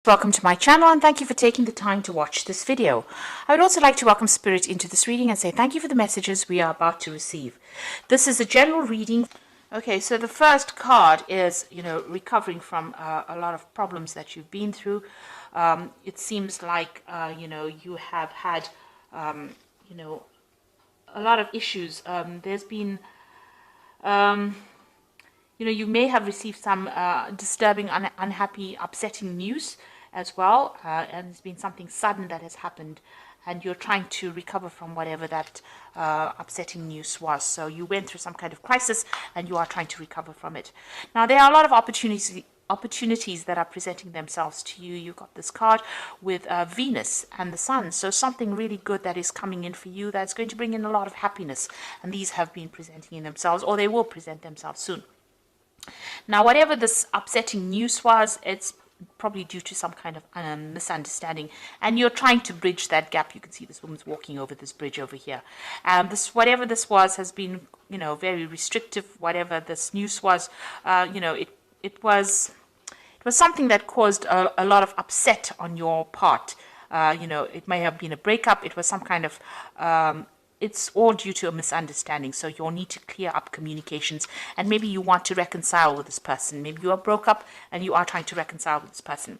Welcome to my channel and thank you for taking the time to watch this video. I would also like to welcome Spirit into this reading and say thank you for the messages we are about to receive. This is a general reading. Okay, so the first card is, recovering from a lot of problems that you've been through. It seems like, you have had, a lot of issues. There's been, you may have received some disturbing, unhappy, upsetting news as well, and it's been something sudden that has happened, and you're trying to recover from whatever that upsetting news was. So you went through some kind of crisis, and you are trying to recover from it. Now, there are a lot of opportunities that are presenting themselves to you. You've got this card with Venus and the Sun, so something really good that is coming in for you that's going to bring in a lot of happiness, and these have been presenting in themselves, or they will present themselves soon. Now, whatever this upsetting news was, it's probably due to some kind of misunderstanding, and you're trying to bridge that gap. You can see this woman's walking over this bridge over here. Whatever this was has been, very restrictive. Whatever this news was, it was something that caused a lot of upset on your part. It may have been a breakup. It was some kind of it's all due to a misunderstanding. So you'll need to clear up communications, and maybe you want to reconcile with this person. Maybe you are broke up and you are trying to reconcile with this person.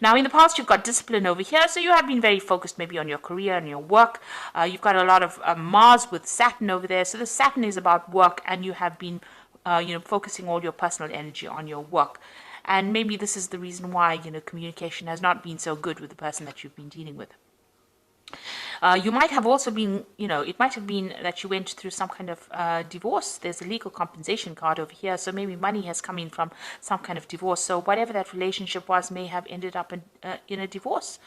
Now, in the past, you've got discipline over here. So you have been very focused maybe on your career and your work. You've got a lot of Mars with Saturn over there. So the Saturn is about work, and you have been, focusing all your personal energy on your work. And maybe this is the reason why, communication has not been so good with the person that you've been dealing with. You might have also been, it might have been that you went through some kind of divorce. There's a legal compensation card over here. So maybe money has come in from some kind of divorce. So whatever that relationship was may have ended up in a divorce.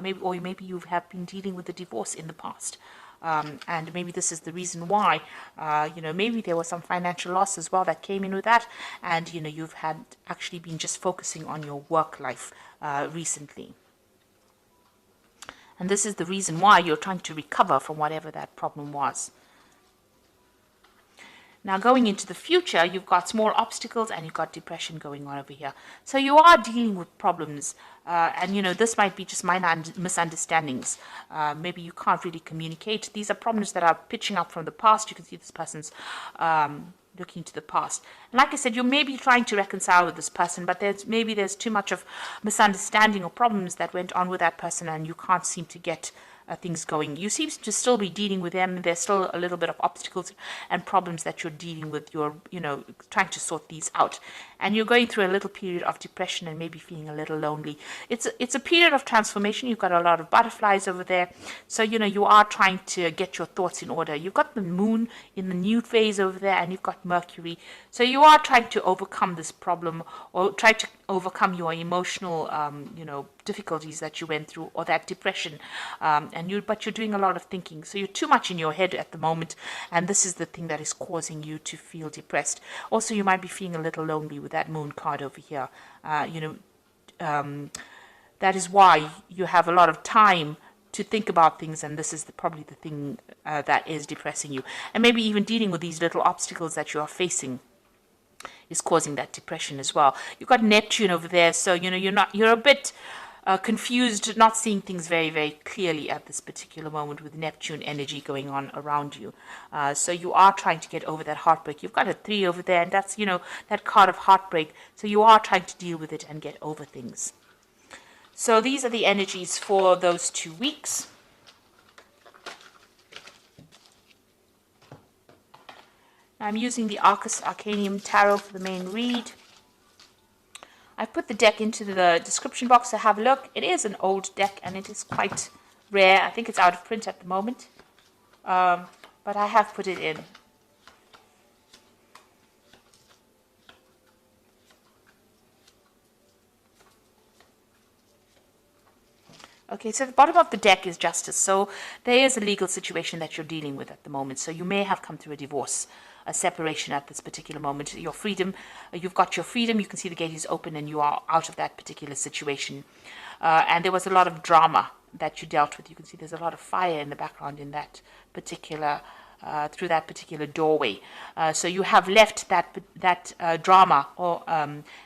Maybe you have been dealing with a divorce in the past. And maybe this is the reason why, maybe there was some financial loss as well that came in with that. And, you've had actually been just focusing on your work life recently. And this is the reason why you're trying to recover from whatever that problem was. Now, going into the future, you've got small obstacles and you've got depression going on over here. So you are dealing with problems. And, this might be just minor misunderstandings. Maybe you can't really communicate. These are problems that are pitching up from the past. You can see this person's looking to the past. And like I said, you may be trying to reconcile with this person, but there's too much of misunderstanding or problems that went on with that person, and you can't seem to get things going. You seem to still be dealing with them. There's still a little bit of obstacles and problems that you're dealing with. You're, trying to sort these out. And you're going through a little period of depression and maybe feeling a little lonely. It's a period of transformation. You've got a lot of butterflies over there. So, you are trying to get your thoughts in order. You've got the moon in the new phase over there, and you've got Mercury. So you are trying to overcome this problem, or try to overcome your emotional, difficulties that you went through, or that depression. But you're doing a lot of thinking. So you're too much in your head at the moment, and this is the thing that is causing you to feel depressed. Also, you might be feeling a little lonely with that moon card over here. That is why you have a lot of time to think about things, and this is probably the thing that is depressing you. And maybe even dealing with these little obstacles that you are facing is causing that depression as well. You've got Neptune over there, so you're a bit confused, not seeing things very, very clearly at this particular moment with Neptune energy going on around you. So you are trying to get over that heartbreak. You've got a 3 over there, and that's, that card of heartbreak. So you are trying to deal with it and get over things. So these are the energies for those 2 weeks. I'm using the Arcus Arcanium Tarot for the main read. I've put the deck into the description box to have a look. It is an old deck, and it is quite rare. I think it's out of print at the moment. But I have put it in. Okay, so the bottom of the deck is justice. So there is a legal situation that you're dealing with at the moment. So you may have come through a divorce, a separation at this particular moment. Your freedom, you've got your freedom. You can see the gate is open and you are out of that particular situation. And there was a lot of drama that you dealt with. You can see there's a lot of fire in the background in that particular through that particular doorway. So you have left that drama,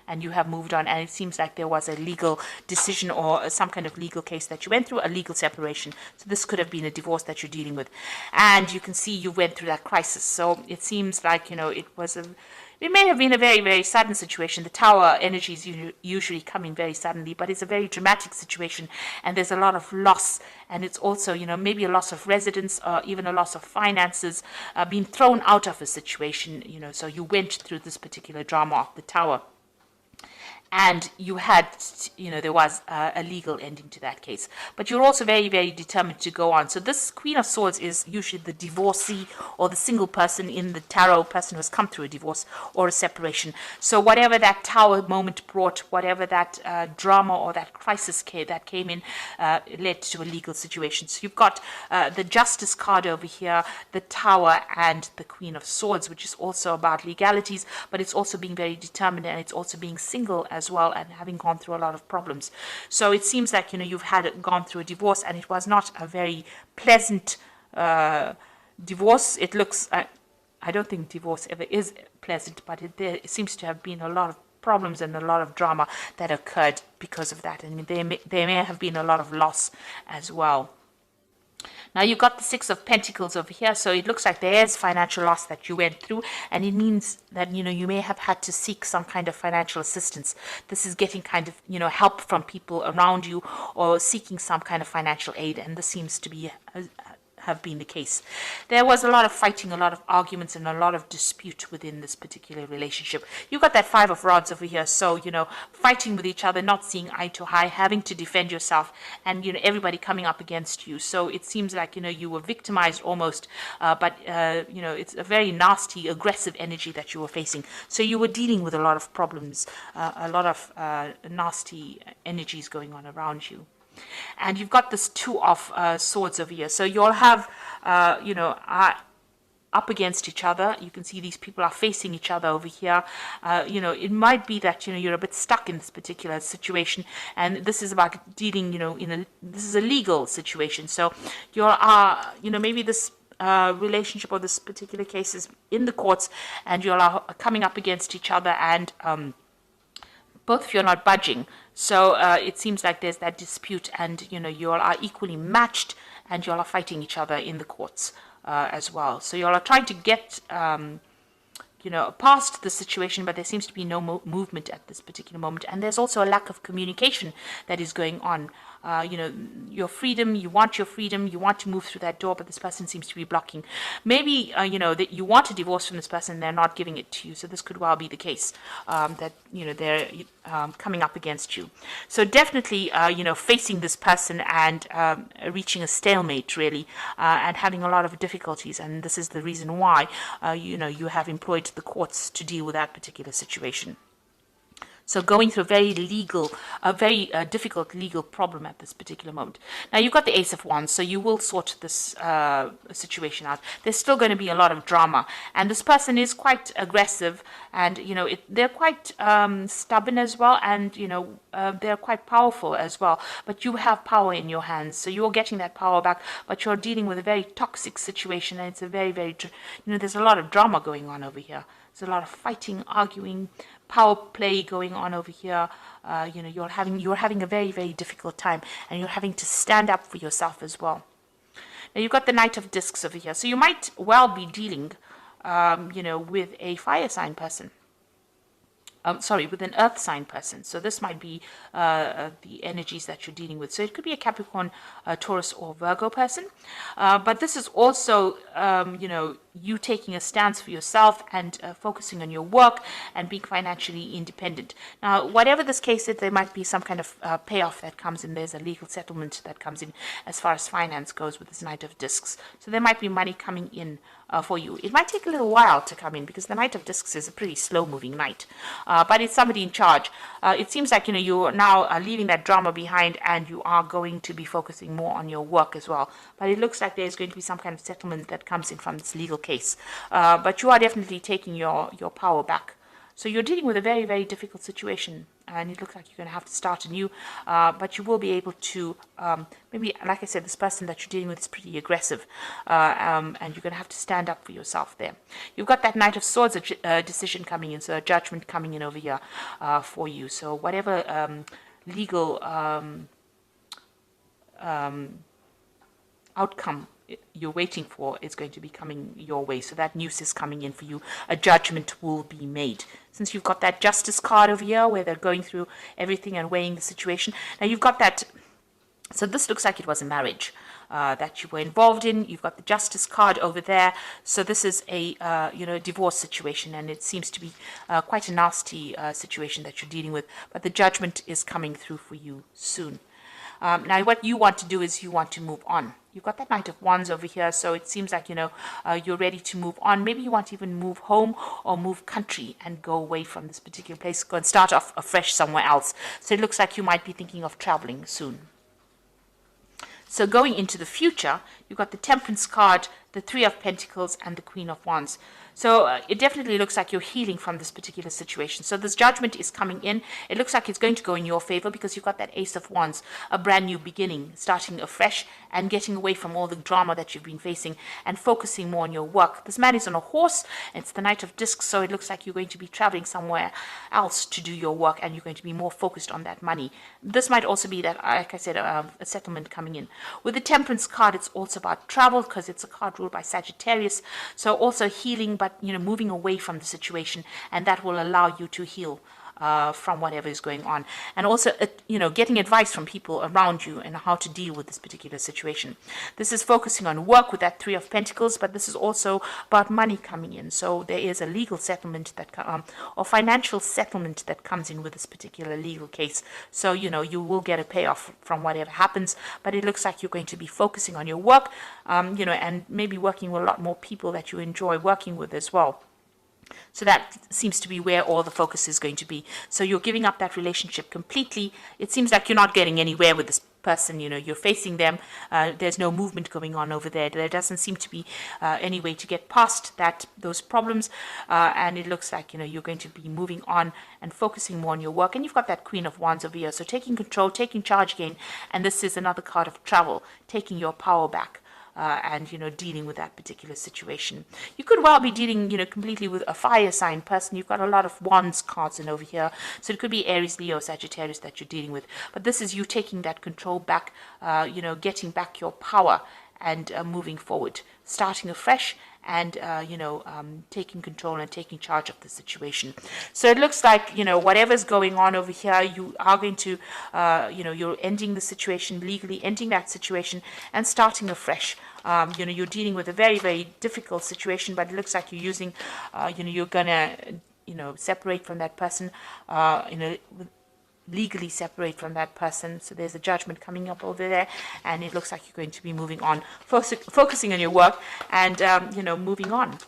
and you have moved on. And it seems like there was a legal decision or some kind of legal case that you went through, a legal separation. So this could have been a divorce that you're dealing with, and you can see you went through that crisis. So it seems like it may have been a very, very sudden situation. The tower energy is usually coming very suddenly, but it's a very dramatic situation, and there's a lot of loss. And it's also, maybe a loss of residence or even a loss of finances, being thrown out of a situation, so you went through this particular drama of the tower. And you had, there was a legal ending to that case. But you're also very, very determined to go on. So this Queen of Swords is usually the divorcee or the single person in the tarot, person who has come through a divorce or a separation. So whatever that tower moment brought, whatever that drama or that crisis that came in, led to a legal situation. So you've got the Justice card over here, the Tower, and the Queen of Swords, which is also about legalities, but it's also being very determined, and it's also being single as well, and having gone through a lot of problems. So it seems like you've gone through a divorce, and it was not a very pleasant divorce. It looks I don't think divorce ever is pleasant, but there seems to have been a lot of problems and a lot of drama that occurred because of that, and there may have been a lot of loss as well. Now you've got the Six of Pentacles over here, so it looks like there's financial loss that you went through, and it means that you may have had to seek some kind of financial assistance. This is getting kind of help from people around you, or seeking some kind of financial aid, and this seems to be have been the case. There was a lot of fighting, a lot of arguments, and a lot of dispute within this particular relationship. You got that Five of Rods over here, so fighting with each other, not seeing eye to eye, having to defend yourself, and everybody coming up against you. So it seems like you were victimized almost, but it's a very nasty, aggressive energy that you were facing. So you were dealing with a lot of problems, a lot of nasty energies going on around you. And you've got this Two of Swords over here. So you'll have, up against each other. You can see these people are facing each other over here. It might be that, you're a bit stuck in this particular situation. And this is about dealing, this is a legal situation. So you are, maybe this relationship or this particular case is in the courts, and you are coming up against each other, and both of you are not budging. So it seems like there's that dispute, and you all are equally matched, and you all are fighting each other in the courts as well. So you all are trying to get past the situation, but there seems to be no movement at this particular moment. And there's also a lack of communication that is going on. Your freedom, you want to move through that door, but this person seems to be blocking. Maybe, that you want a divorce from this person, they're not giving it to you. So this could well be the case, that, they're coming up against you. So definitely, facing this person and reaching a stalemate, really, and having a lot of difficulties. And this is the reason why, you have employed the courts to deal with that particular situation. So going through a very difficult legal problem at this particular moment. Now you've got the Ace of Wands, so you will sort this situation out. There's still going to be a lot of drama, and this person is quite aggressive, and they're quite stubborn as well, and they're quite powerful as well. But you have power in your hands, so you're getting that power back. But you're dealing with a very toxic situation, and it's a very, very there's a lot of drama going on over here. There's a lot of fighting, arguing, power play going on over here. You're having a very, very difficult time, and you're having to stand up for yourself as well. Now you've got the Knight of Discs over here, so you might well be dealing, with a fire sign person. With an earth sign person. So this might be the energies that you're dealing with. So it could be a Capricorn, Taurus, or Virgo person. But this is also, you taking a stance for yourself and focusing on your work and being financially independent. Now, whatever this case is, there might be some kind of payoff that comes in. There's a legal settlement that comes in as far as finance goes with this Knight of Discs. So there might be money coming in for you. It might take a little while to come in, because the Knight of Discs is a pretty slow-moving knight. But it's somebody in charge. It seems like, you're now leaving that drama behind, and you are going to be focusing more on your work as well. But it looks like there's going to be some kind of settlement that comes in from this legal case. But you are definitely taking your power back. So you're dealing with a very, very difficult situation and it looks like you're going to have to start anew, but you will be able to, maybe, like I said, this person that you're dealing with is pretty aggressive, and you're going to have to stand up for yourself there. You've got that Knight of Swords decision coming in, so a judgment coming in over here for you. So whatever legal outcome you're waiting for is going to be coming your way. So that news is coming in for you. A judgment will be made. Since you've got that Justice card over here where they're going through everything and weighing the situation. Now you've got that, so this looks like it was a marriage that you were involved in. You've got the Justice card over there. So this is a divorce situation, and it seems to be quite a nasty situation that you're dealing with. But the judgment is coming through for you soon. Now, what you want to do is you want to move on. You've got that Knight of Wands over here, so it seems like, you're ready to move on. Maybe you want to even move home or move country and go away from this particular place, go and start off afresh somewhere else. So it looks like you might be thinking of traveling soon. So going into the future, you've got the Temperance card, the Three of Pentacles, and the Queen of Wands. So it definitely looks like you're healing from this particular situation. So this judgment is coming in. It looks like it's going to go in your favor because you've got that Ace of Wands, a brand new beginning, starting afresh and getting away from all the drama that you've been facing and focusing more on your work. This man is on a horse. It's the Knight of Discs, so it looks like you're going to be traveling somewhere else to do your work, and you're going to be more focused on that money. This might also be that, like I said, a settlement coming in. With the Temperance card, it's also about travel because it's a card ruled by Sagittarius. So also healing, but moving away from the situation, and that will allow you to heal from whatever is going on, and also getting advice from people around you and how to deal with this particular situation. This is focusing on work with that Three of Pentacles, but this is also about money coming in. So there is a legal settlement that or financial settlement that comes in with this particular legal case. So you will get a payoff from whatever happens, but it looks like you're going to be focusing on your work, and maybe working with a lot more people that you enjoy working with as well. So that seems to be where all the focus is going to be. So you're giving up that relationship completely. It seems like you're not getting anywhere with this person. You're facing them. There's no movement going on over there. There doesn't seem to be any way to get past those problems. And it looks like, you're going to be moving on and focusing more on your work. And you've got that Queen of Wands over here. So taking control, taking charge again. And this is another card of travel, taking your power back. And dealing with that particular situation. You could well be dealing completely with a fire sign person. You've got a lot of Wands cards in over here, so it could be Aries, Leo, Sagittarius that you're dealing with, but this is you taking that control back, getting back your power and moving forward, starting afresh, and taking control and taking charge of the situation. So it looks like whatever's going on over here, you are going to you're ending the situation legally, ending that situation and starting afresh. You're dealing with a very, very difficult situation, but it looks like you're using you're gonna separate from that person, legally separate from that person. So there's a judgment coming up over there, and it looks like you're going to be moving on, focusing on your work and moving on.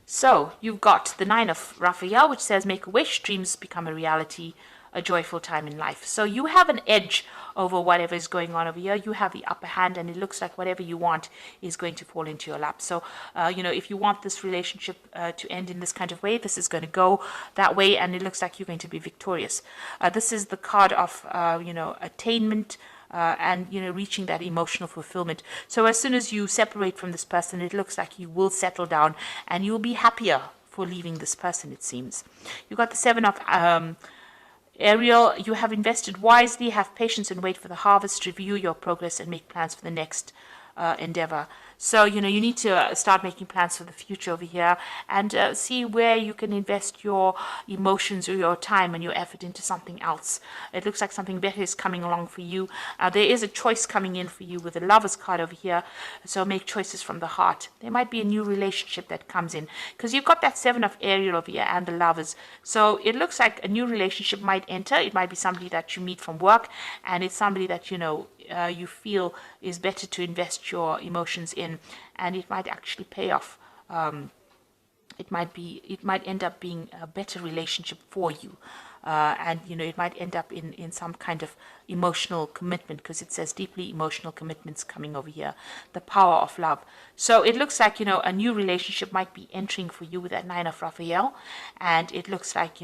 So you've got the Nine of Raphael, which says make a wish, dreams become a reality, a joyful time in life. So you have an edge over whatever is going on over here. You have the upper hand, and it looks like whatever you want is going to fall into your lap. So if you want this relationship to end in this kind of way, this is going to go that way, and it looks like you're going to be victorious. This is the card of attainment, and reaching that emotional fulfillment. So as soon as you separate from this person, it looks like you will settle down and you'll be happier for leaving this person, it seems. You've got the Seven of Ariel. You have invested wisely, have patience and wait for the harvest, review your progress and make plans for the next endeavor. So you need to start making plans for the future over here, and see where you can invest your emotions or your time and your effort into something else. It looks like something better is coming along for you. There is a choice coming in for you with the Lovers card over here, so make choices from the heart. There might be a new relationship that comes in, because you've got that Seven of Ariel over here and the Lovers. So it looks like a new relationship might enter. It might be somebody that you meet from work, and it's somebody that you feel is better to invest your emotions in, and it might actually pay off. It might end up being a better relationship for you, and it might end up in some kind of emotional commitment, because it says deeply emotional commitments coming over here, the power of love. So it looks like a new relationship might be entering for you with that Nine of Raphael, and it looks like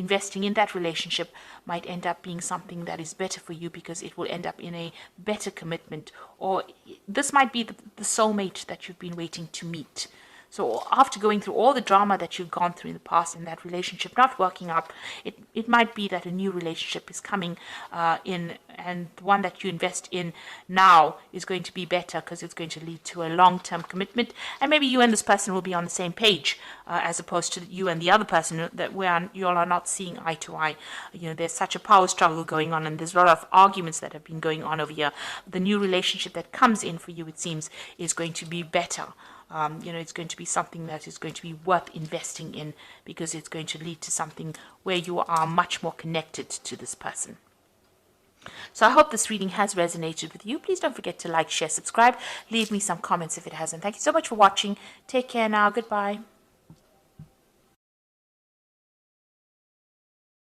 investing in that relationship might end up being something that is better for you, because it will end up in a better commitment, or this might be the soulmate that you've been waiting to meet. So after going through all the drama that you've gone through in the past and that relationship not working out, it might be that a new relationship is coming in, and the one that you invest in now is going to be better, because it's going to lead to a long-term commitment, and maybe you and this person will be on the same page, as opposed to you and the other person that where you all are not seeing eye to eye. There's such a power struggle going on, and there's a lot of arguments that have been going on over here. The new relationship that comes in for you, it seems, is going to be better. It's going to be something that is going to be worth investing in, because it's going to lead to something where you are much more connected to this person. So I hope this reading has resonated with you. Please don't forget to like, share, subscribe. Leave me some comments if it hasn't. Thank you so much for watching. Take care now. Goodbye.